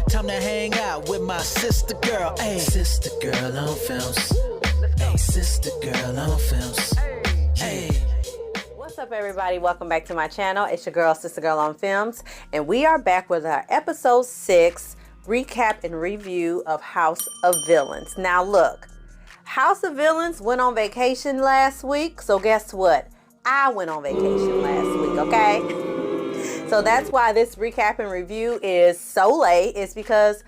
Time to hang out with my sister girl. Hey, sister girl on films. Hey, sister girl on films. Hey. What's up, everybody? Welcome back to my channel. It's your girl, Sister Girl on Films, and we are back with our episode 6 recap and review of House of Villains. Now, look, House of Villains went on vacation last week, so guess what? I went on vacation last week, okay? So that's why this recap and review is so late. It's because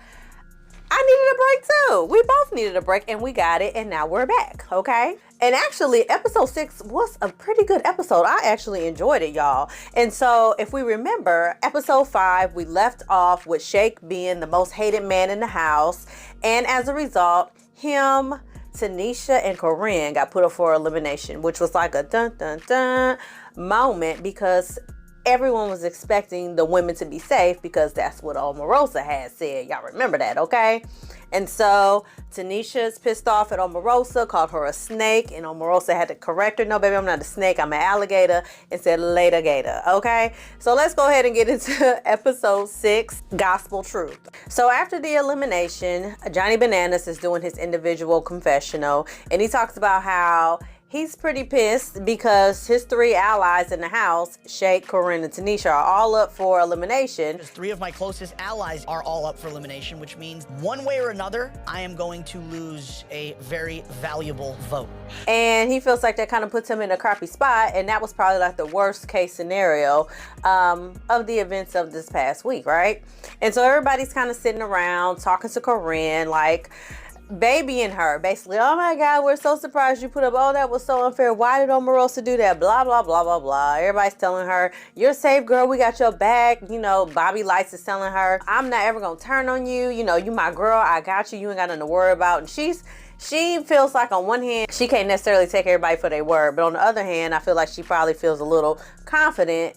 I needed a break too. We both needed a break and we got it, and now we're back, okay? And actually, episode 6 was a pretty good episode. I actually enjoyed it, y'all. And so if we remember, episode 5, we left off with Shake being the most hated man in the house. And as a result, him, Tanisha, and Corinne got put up for elimination, which was like a dun dun dun moment because everyone was expecting the women to be safe because that's what Omarosa had said. Y'all remember that, okay? And so Tanisha's pissed off at Omarosa, called her a snake, and Omarosa had to correct her. No, baby, I'm not a snake. I'm an alligator, and said later gator, okay? So let's go ahead and get into episode 6, Gospel Truth. So after the elimination, Johnny Bananas is doing his individual confessional, and he talks about how he's pretty pissed because his 3 allies in the house, Shake, Corinne, and Tanisha, are all up for elimination. 3 of my closest allies are all up for elimination, which means one way or another, I am going to lose a very valuable vote. And he feels like that kind of puts him in a crappy spot, and that was probably like the worst case scenario of the events of this past week, right? And so everybody's kind of sitting around talking to Corinne, like, babying her, basically. Oh my God, we're so surprised you put up. Oh, that was so unfair. Why did Omarosa do that? Blah, blah, blah, blah, blah. Everybody's telling her, you're safe, girl. We got your back. You know, Bobby Lights is telling her, I'm not ever going to turn on you. You know, you my girl. I got you. You ain't got nothing to worry about. And she feels like on one hand, she can't necessarily take everybody for their word. But on the other hand, I feel like she probably feels a little confident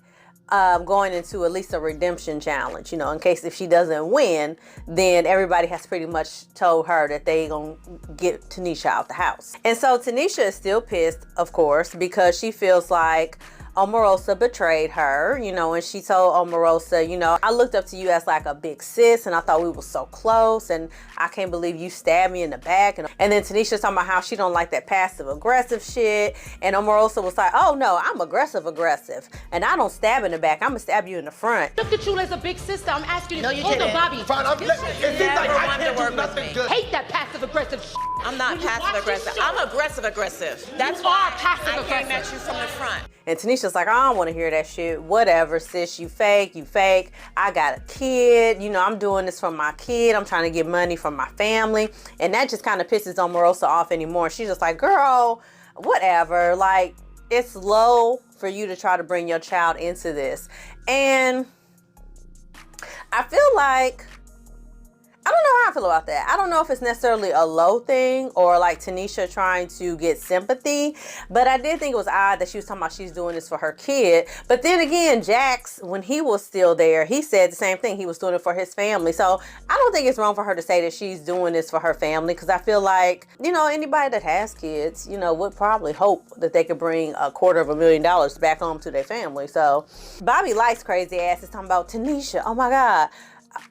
going into at least a redemption challenge, you know, in case if she doesn't win, then everybody has pretty much told her that they gonna get Tanisha out the house. And so Tanisha is still pissed, of course, because she feels like Omarosa betrayed her, you know, and she told Omarosa, you know, I looked up to you as like a big sis and I thought we were so close and I can't believe you stabbed me in the back. And then Tanisha's talking about how she don't like that passive aggressive shit. And Omarosa was like, oh no, I'm aggressive and I don't stab in the back. I'm gonna stab you in the front. Look at you as a big sister. I'm asking you. No, you hold didn't. on, Bobby. Fine, it seems like I can't do nothing good. Hate that passive aggressive shit. I'm not passive aggressive. I'm aggressive aggressive. That's You why are passive I aggressive. came at you from the front. And Tanisha's like, I don't want to hear that shit. Whatever, sis, you fake. I got a kid. You know, I'm doing this for my kid. I'm trying to get money from my family. And that just kind of pisses Omarosa off anymore. She's just like, girl, whatever. Like, it's low for you to try to bring your child into this. And I feel like, I don't know how I feel about that. I don't know if it's necessarily a low thing or like Tanisha trying to get sympathy, but I did think it was odd that she was talking about she's doing this for her kid. But then again, Jax, when he was still there, he said the same thing. He was doing it for his family. So I don't think it's wrong for her to say that she's doing this for her family, because I feel like, you know, anybody that has kids, you know, would probably hope that they could bring $250,000 back home to their family. So Bobby Light's crazy ass is talking about Tanisha. Oh my God.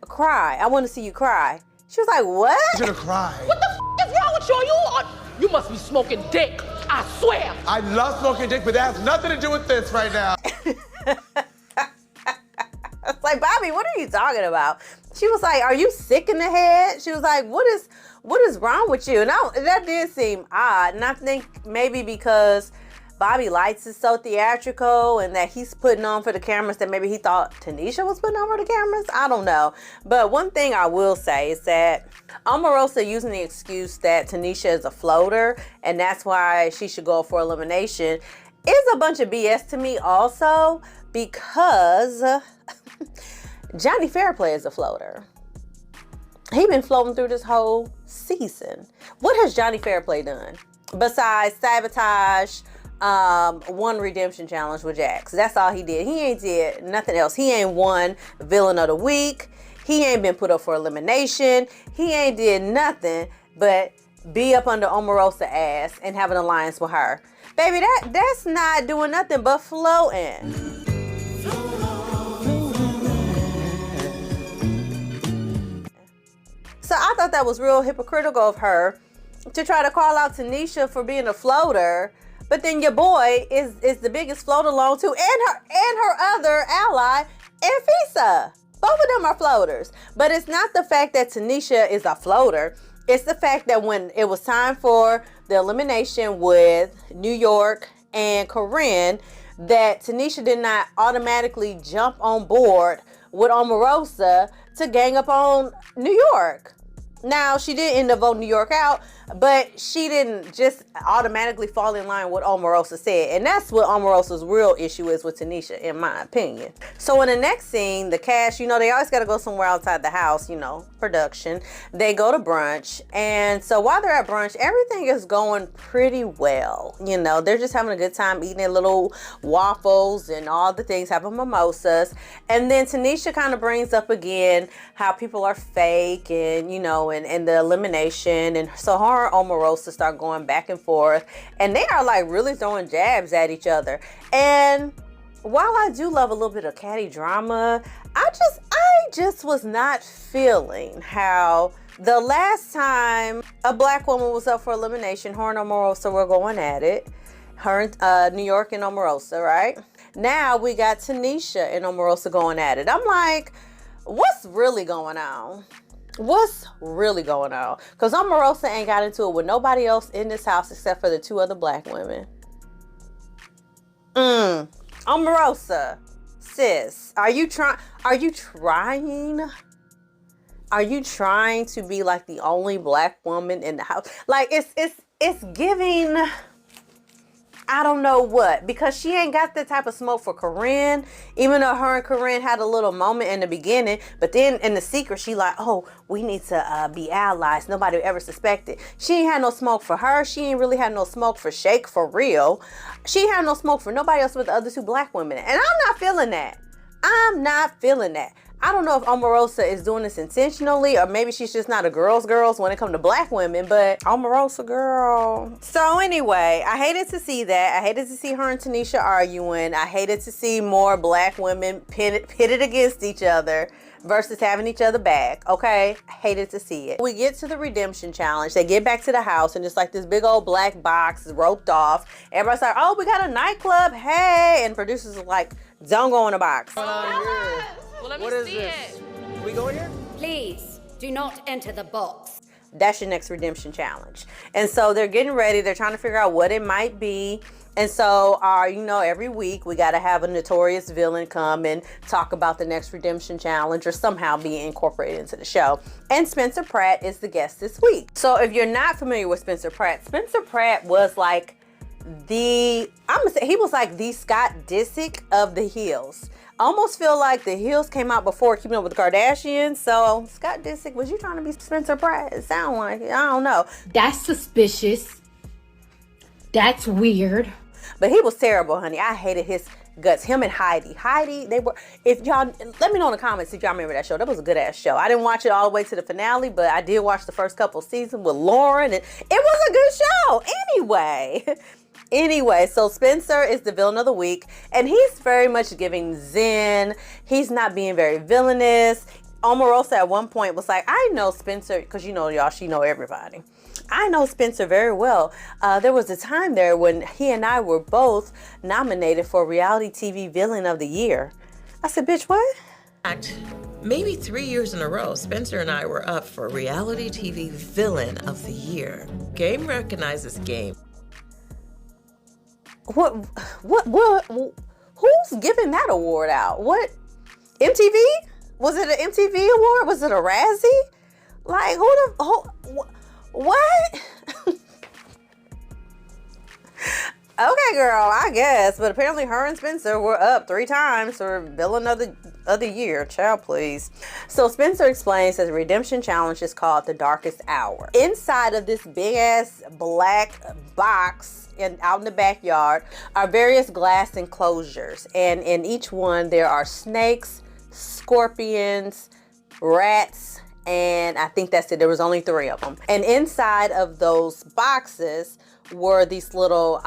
Cry. I want to see you cry. She was like, what? I'm gonna cry. What the f is wrong with you? You must be smoking dick. I swear. I love smoking dick, but that has nothing to do with this right now. It's like, Bobby, what are you talking about? She was like, are you sick in the head? She was like, what is wrong with you? And that did seem odd. And I think maybe because Bobby Lights is so theatrical and that he's putting on for the cameras that maybe he thought Tanisha was putting on for the cameras. I don't know. But one thing I will say is that Omarosa using the excuse that Tanisha is a floater and that's why she should go for elimination is a bunch of BS to me also, because Johnny Fairplay is a floater. He been floating through this whole season. What has Johnny Fairplay done besides sabotage one redemption challenge with Jax? That's all he did. He ain't did nothing else. He ain't won Villain of the Week. He ain't been put up for elimination. He ain't did nothing but be up under Omarosa ass and have an alliance with her. Baby, that's not doing nothing but floating. So I thought that was real hypocritical of her to try to call out Tanisha for being a floater, but then your boy is the biggest float along too, and her other ally, Anfisa. Both of them are floaters. But it's not the fact that Tanisha is a floater. It's the fact that when it was time for the elimination with New York and Corinne, that Tanisha did not automatically jump on board with Omarosa to gang up on New York. Now, she did end up voting New York out, but she didn't just automatically fall in line with what Omarosa said. And that's what Omarosa's real issue is with Tanisha, in my opinion. So in the next scene, the cast, you know, they always got to go somewhere outside the house, you know, production. They go to brunch. And so while they're at brunch, everything is going pretty well. You know, they're just having a good time eating their little waffles and all the things, having mimosas. And then Tanisha kind of brings up again how people are fake and, you know, and the elimination. And so her and Omarosa start going back and forth, and they are like really throwing jabs at each other. And while I do love a little bit of catty drama, I just was not feeling how the last time a black woman was up for elimination, her and Omarosa were going at it. Her and New York and Omarosa, right? Now we got Tanisha and Omarosa going at it. I'm like, what's really going on? What's really going on? Because Omarosa ain't got into it with nobody else in this house except for the two other black women. Omarosa, sis, are you trying to be like the only black woman in the house? Like it's giving, I don't know what, because she ain't got that type of smoke for Corinne, even though her and Corinne had a little moment in the beginning, but then in the secret, she like, oh, we need to be allies. Nobody ever suspected. She ain't had no smoke for her. She ain't really had no smoke for Shake for real. She had no smoke for nobody else but the other two black women. And I'm not feeling that. I don't know if Omarosa is doing this intentionally, or maybe she's just not a girls when it comes to black women, but Omarosa girl. So anyway, I hated to see that. I hated to see her and Tanisha arguing. I hated to see more black women pitted against each other versus having each other back, okay? I hated to see it. We get to the redemption challenge. They get back to the house, and it's like this big old black box is roped off. Everybody's like, oh, we got a nightclub, hey! And producers are like, don't go in a box. Well, let me see it. Can we go in here? Please, do not enter the box. That's your next redemption challenge. And so they're getting ready. They're trying to figure out what it might be. And so, you know, every week we got to have a notorious villain come and talk about the next redemption challenge or somehow be incorporated into the show. And Spencer Pratt is the guest this week. So if you're not familiar with Spencer Pratt was like he was like the Scott Disick of the Hills. I almost feel like the Hills came out before Keeping Up with the Kardashians. So Scott Disick, was you trying to be Spencer Pratt? It sounds like it. I don't know. That's suspicious. That's weird. But he was terrible, honey. I hated his guts. Him and Heidi, they were, if y'all, let me know in the comments if y'all remember that show. That was a good ass show. I didn't watch it all the way to the finale, but I did watch the first couple seasons with Lauren, and it was a good show. Anyway, so Spencer is the villain of the week, and he's very much giving zen. He's not being very villainous. Omarosa at one point was like, I know Spencer, because you know, y'all, she know everybody. I know Spencer very well. There was a time there when he and I were both nominated for Reality TV Villain of the Year. I said, bitch, what? Maybe 3 years in a row, Spencer and I were up for Reality TV Villain of the Year. Game recognizes game. What, who's giving that award out? What, MTV? Was it an MTV award? Was it a Razzie? Like, what? Okay, girl, I guess. But apparently her and Spencer were up 3 times for Villain of the Year. Child, please. So Spencer explains that the redemption challenge is called The Darkest Hour. Inside of this big ass black box and out in the backyard are various glass enclosures. And in each one there are snakes, scorpions, rats, and I think that's it. There was only 3 of them. And inside of those boxes were these little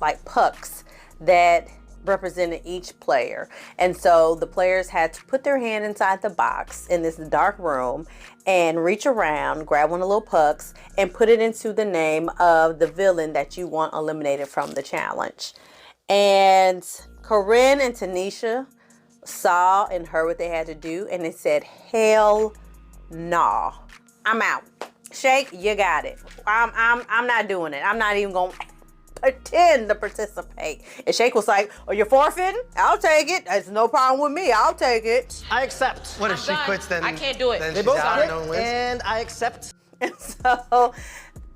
like pucks that represented each player. And so the players had to put their hand inside the box in this dark room and reach around, grab one of the little pucks, and put it into the name of the villain that you want eliminated from the challenge. And Corinne and Tanisha saw and heard what they had to do, and they said, hell no. I'm out. Shake, you got it. I'm not doing it. I'm not even gonna pretend to participate. And Shake was like, oh, you're forfeiting? I'll take it. There's no problem with me. I'll take it. I accept. What if she quits then? I can't do it. Then They she's both out quit, and no one wins? and I accept. And so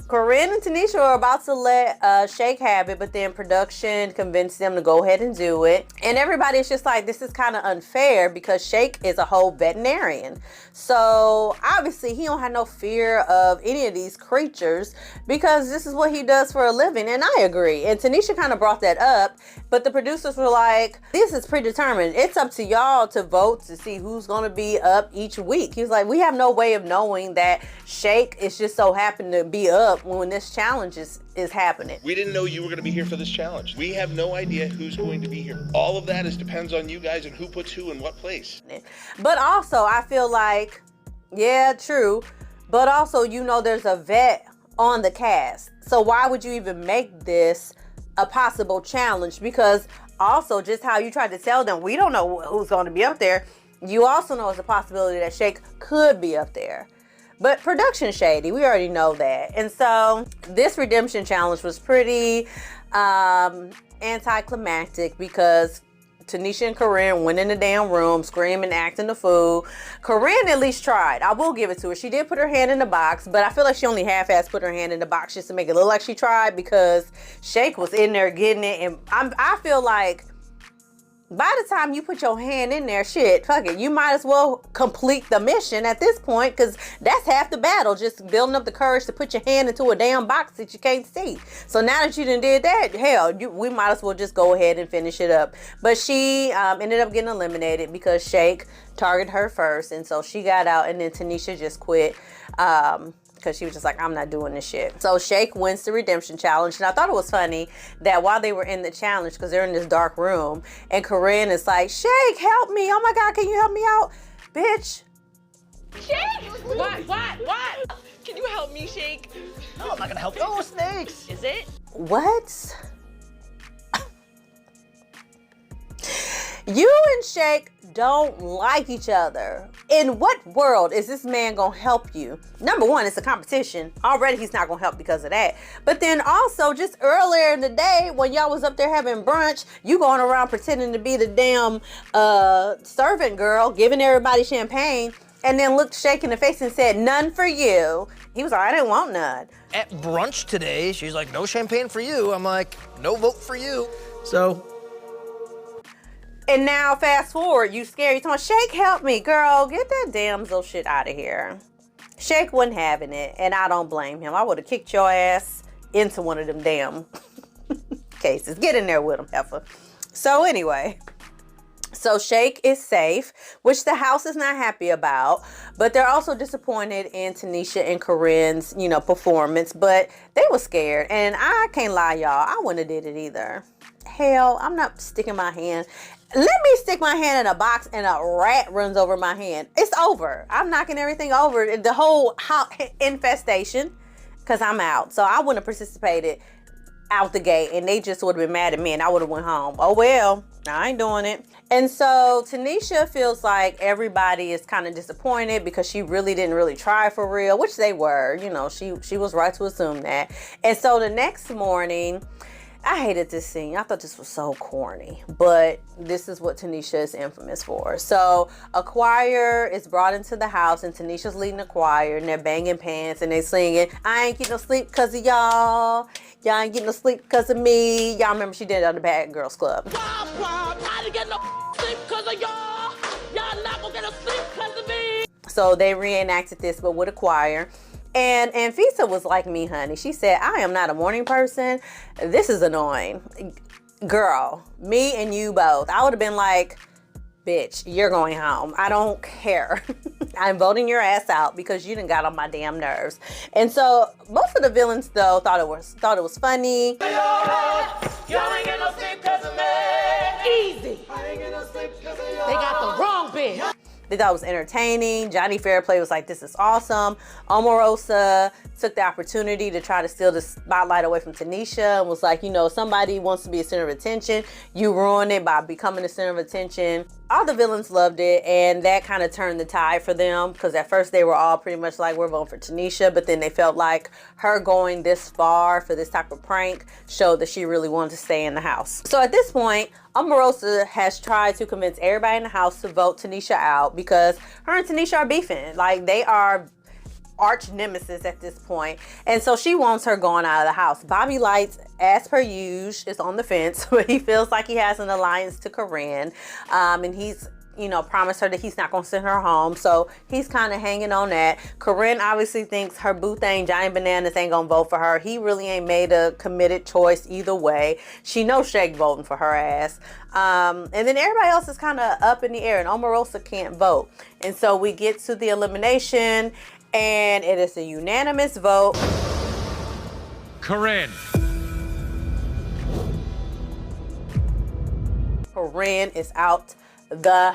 Corinne and Tanisha were about to let Shake have it, but then production convinced them to go ahead and do it. And everybody's just like, this is kind of unfair because Shake is a whole veterinarian. So obviously he don't have no fear of any of these creatures because this is what he does for a living. And I agree. And Tanisha kind of brought that up, but the producers were like, this is predetermined. It's up to y'all to vote to see who's going to be up each week. He was like, we have no way of knowing that Shake is just so happened to be up when this challenge is happening. We didn't know you were going to be here for this challenge. We have no idea who's going to be here. All of that depends on you guys and who puts who in what place. But also, I feel like, yeah, true. But also, you know, there's a vet on the cast. So why would you even make this a possible challenge? Because also, just how you tried to tell them, we don't know who's going to be up there. You also know it's a possibility that Shake could be up there. But production shady, we already know that. And so this redemption challenge was pretty anticlimactic because Tanisha and Corinne went in the damn room screaming, acting the fool. Corinne at least tried. I will give it to her. She did put her hand in the box, but I feel like she only half-assed put her hand in the box just to make it look like she tried because Shake was in there getting it. And I feel like by the time you put your hand in there, shit, fuck it, you might as well complete the mission at this point because that's half the battle, just building up the courage to put your hand into a damn box that you can't see. So now that you done did that, hell, we might as well just go ahead and finish it up. But she ended up getting eliminated because Shake targeted her first, and so she got out, and then Tanisha just quit. Because she was just like, I'm not doing this shit. So Shake wins the redemption challenge. And I thought it was funny that while they were in the challenge, because they're in this dark room, and Corinne is like, Shake, help me. Oh my God, can you help me out? Bitch. Shake! What? Can you help me, Shake? No, I'm not gonna help you. Oh, snakes! Is it? What? You and Shake don't like each other. In what world is this man gonna help you? Number one, it's a competition. Already he's not gonna help because of that. But then also, just earlier in the day when y'all was up there having brunch, you going around pretending to be the damn servant girl, giving everybody champagne, and then looked Shake in the face and said, none for you. He was like, I didn't want none. At brunch today, she's like, no champagne for you. I'm like, no vote for you. So... And now, fast forward, you scared. You talking, Shake, help me. Girl, get that damsel shit out of here. Shake wasn't having it, and I don't blame him. I would have kicked your ass into one of them damn cases. Get in there with him, heifer. So anyway, so Shake is safe, which the house is not happy about, but they're also disappointed in Tanisha and Corinne's, performance, but they were scared. And I can't lie, y'all, I wouldn't have did it either. Hell, I'm not sticking my hand. Let me stick my hand in a box and a rat runs over my hand. It's over. I'm knocking everything over. The whole infestation, because I'm out. So I wouldn't have participated out the gate, and they just would have been mad at me, and I would have went home. Oh, well, I ain't doing it. And so Tanisha feels like everybody is kind of disappointed because she really didn't try for real, which they were. She was right to assume that. And so the next morning, I hated this scene. I thought this was so corny, but this is what Tanisha is infamous for. So a choir is brought into the house, and Tanisha's leading the choir, and they're banging pants, and they singing, I ain't getting no sleep because of y'all. Y'all ain't getting no sleep because of me. Y'all remember she did it on the Bad Girls Club. I didn't get no sleep because of y'all. Y'all not gonna get no sleep because of me. So they reenacted this, but with a choir. And Anfisa was like me, honey. She said, I am not a morning person. This is annoying. Girl, me and you both. I would have been like, bitch, you're going home. I don't care. I'm voting your ass out because you done got on my damn nerves. And so most of the villains, though, thought it was funny. Y'all ain't get no sleep 'cause of me. easy. They got the wrong bitch. They thought it was entertaining. Johnny Fairplay was like, this is awesome. Omarosa took the opportunity to try to steal the spotlight away from Tanisha and was like, you know, somebody wants to be a center of attention. You ruin it by becoming the center of attention. All the villains loved it, and that kind of turned the tide for them, because at first they were all pretty much like, we're voting for Tanisha, but then they felt like her going this far for this type of prank showed that she really wanted to stay in the house. So at this point, Omarosa has tried to convince everybody in the house to vote Tanisha out, because her and Tanisha are beefing. Like, they are arch nemesis at this point, and so she wants her gone out of the house. Bobby Lights, as per usual, is on the fence, but he feels like he has an alliance to Corinne, and he's, you know, promised her that he's not gonna send her home, so he's kind of hanging on that. Corinne obviously thinks her boo thing, Johnny Bananas, ain't gonna vote for her. He really ain't made a committed choice either way. She knows Shake voting for her ass. And then everybody else is kind of up in the air, and Omarosa can't vote. And so we get to the elimination, and it is a unanimous vote. Corinne. Corinne is out the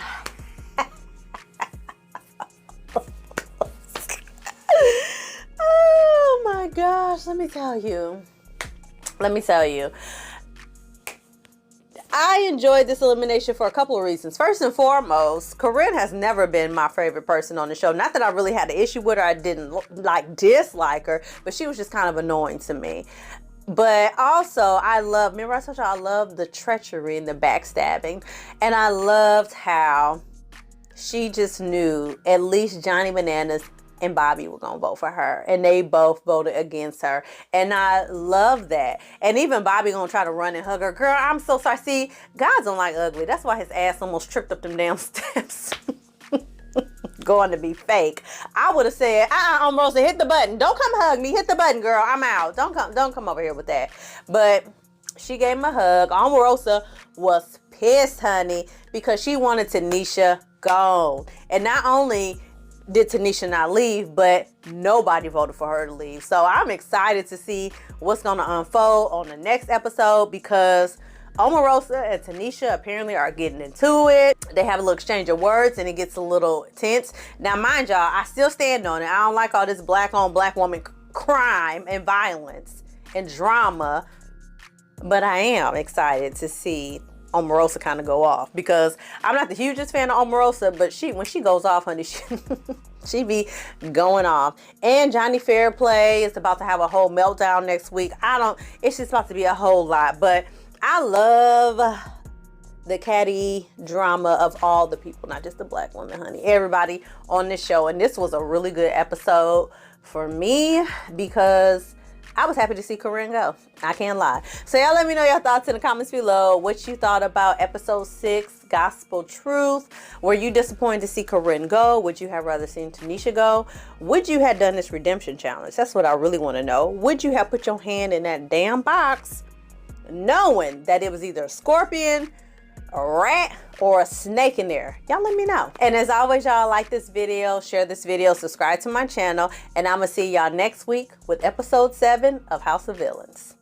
oh my gosh, let me tell you, I enjoyed this elimination for a couple of reasons. First and foremost, Corinne has never been my favorite person on the show. Not that I really had an issue with her, I didn't dislike her, but she was just kind of annoying to me. But also, remember I told you I love the treachery and the backstabbing. And I loved how she just knew at least Johnny Bananas and Bobby were going to vote for her. And they both voted against her. And I love that. And even Bobby going to try to run and hug her. Girl, I'm so sorry. See, guys don't like ugly. That's why his ass almost tripped up them damn steps. Going to be fake. I would have said, Omarosa, hit the button. Don't come hug me. Hit the button, girl. I'm out. Don't come over here with that. But she gave him a hug. Omarosa was pissed, honey, because she wanted Tanisha gone. And not only did Tanisha not leave, but nobody voted for her to leave. So I'm excited to see what's going to unfold on the next episode, because Omarosa and Tanisha apparently are getting into it. They have a little exchange of words and it gets a little tense. Now, mind y'all, I still stand on it. I don't like all this black on black woman crime and violence and drama, but I am excited to see Omarosa kind of go off, because I'm not the hugest fan of Omarosa, but when she goes off, honey, she be going off. And Johnny Fairplay is about to have a whole meltdown next week. It's just about to be a whole lot, but I love the catty drama of all the people, not just the black woman, honey. Everybody on this show. And this was a really good episode for me, because I was happy to see Corinne go. I can't lie. So y'all let me know your thoughts in the comments below. What you thought about episode 6, Gospel Truth. Were you disappointed to see Corinne go? Would you have rather seen Tanisha go? Would you have done this redemption challenge? That's what I really want to know. Would you have put your hand in that damn box knowing that it was either a scorpion, a rat, or a snake in there? Y'all let me know. And as always, y'all, like this video, share this video, subscribe to my channel, and I'm gonna see y'all next week with episode 7 of House of Villains.